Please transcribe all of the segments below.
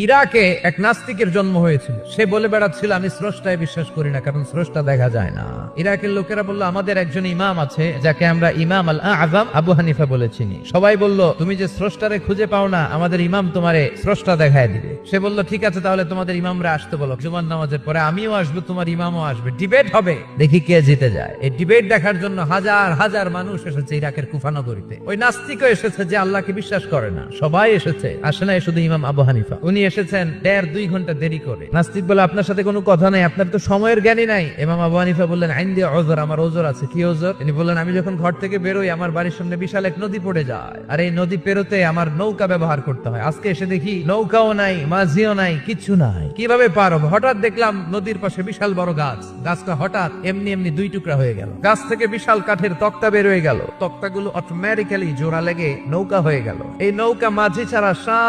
ইরাকে এক নাস্তিকের জন্ম হয়েছিল। সে বলে বেড়াচ্ছিল আমি স্রষ্টায় বিশ্বাস করি না, কারণ স্রষ্টা দেখা যায় না। ইরাকের লোকেরা বলল আমাদের একজন ইমাম আছে যাকে আমরা ইমাম আল আযম আবু হানিফা বলে চিনি। সবাই বলল তুমি যে স্রষ্টারে খুঁজে পাও না, আমাদের ইমাম তোমারে স্রষ্টা দেখায় দিবে। সে বলল ঠিক আছে, তাহলে তোমাদের ইমামরা আসতে বলো, জুমার নামাজের পরে আমিও আসবো, তোমার ইমামও আসবে, ডিবেট হবে, দেখি কে জিতে যায়। এই ডিবেট দেখার জন্য হাজার হাজার মানুষ এসেছে ইরাকের কুফা নগরীতে। ওই নাস্তিকও এসেছে যে আল্লাহকে বিশ্বাস করে না, সবাই এসেছে, আসে না শুধু ইমাম আবু হানিফা। উনি এসেছেন 1.5-2 ঘন্টা দেরি করে। নাস্তিক বলে আপনার সাথে কোনো কথা নাই, আপনার তো সময়ের জ্ঞানই নাই। ইমাম আবু হানিফা বললেন আইন্দি ওযর, আমার ওযর আছে। কি ওযর? তিনি বললেন আমি যখন ঘর থেকে বেরোই আমার বাড়ির সামনে বিশাল এক নদী পড়ে যায়, আর এই নদী পেরোতে আমার নৌকা ব্যবহার করতে হয়। আজকে এসে দেখি নৌকাও নাই, মাঝিও নাই, কিছু নাই, কিভাবে পার হবো? হঠাৎ দেখলাম নদীর পাশে বিশাল বড় গাছ, গাছটা হঠাৎ এমনি এমনি 2 টুকরা হয়ে গেল। গাছ থেকে বিশাল কাঠের তক্তা বের হয়ে গেল, তক্তাগুলো অটোমেটিক্যালি জোড়া লেগে নৌকা হয়ে গেল। এই নৌকা মাঝি ছাড়া সা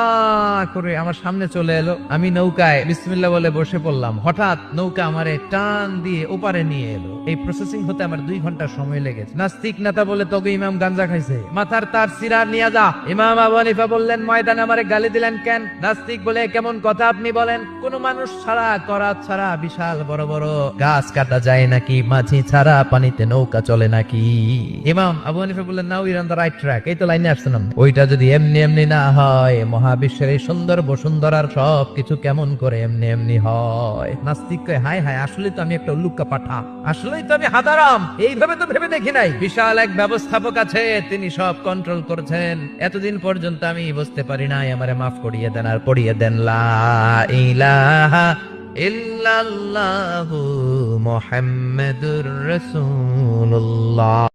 করে আমার সামনে চলে এলো। আমি নৌকায় বিসমিল্লাহ বলে বসে পড়লাম। হঠাৎ নৌকা আমারে টান দিয়ে ওপারে নিয়ে এলো। এই প্রসেসিং হতে আমার 2 ঘন্টা সময় লেগেছে। নাস্তিক নেতা বলে তোকে ইমাম গাঞ্জা খাইছে, মাথার তার সিরা নিয়ে যা। ইমাম আবু হানিফা বললেন ময়দানে আমারে গালি দিলেন কেন? নাস্তিক বলে কেমন কথা আপনি বলেন? কোন মানুষ ছাড়া, করাত ছাড়া বিশাল বড় বড় গাছ কাটা যায় নাকি? মাঝি ছাড়া পানিতে নৌকা চলে নাকি? ইমাম আবু হানিফা বললেন now you on the right track. এই তো লাইনে আসছিলাম। ওইটা যদি এমনি এমনি না হয়, মহাবিশ্বের এই সুন্দর বসুন্ধরার সব কিছু কেমন করে এমনি এমনি হয়? নাস্তিক কয় হায় হায়, আসলেই তো আমি একটা উল্লুকা পাঠা, আসলেই তো আমি হাদারাম, এইভাবে তো ভেবে দেখি নাই। বিশাল এক ব্যবস্থাপক আছে, তিনি সব কন্ট্রোল করছেন। এতদিন পর্যন্ত আমি বুঝতে পারি নাই, আমারে মাফ করিয়ে দেন আর পড়িয়ে দেন লা ইলাহা ইল্লাল্লাহু মুহাম্মাদুর রাসূলুল্লাহ।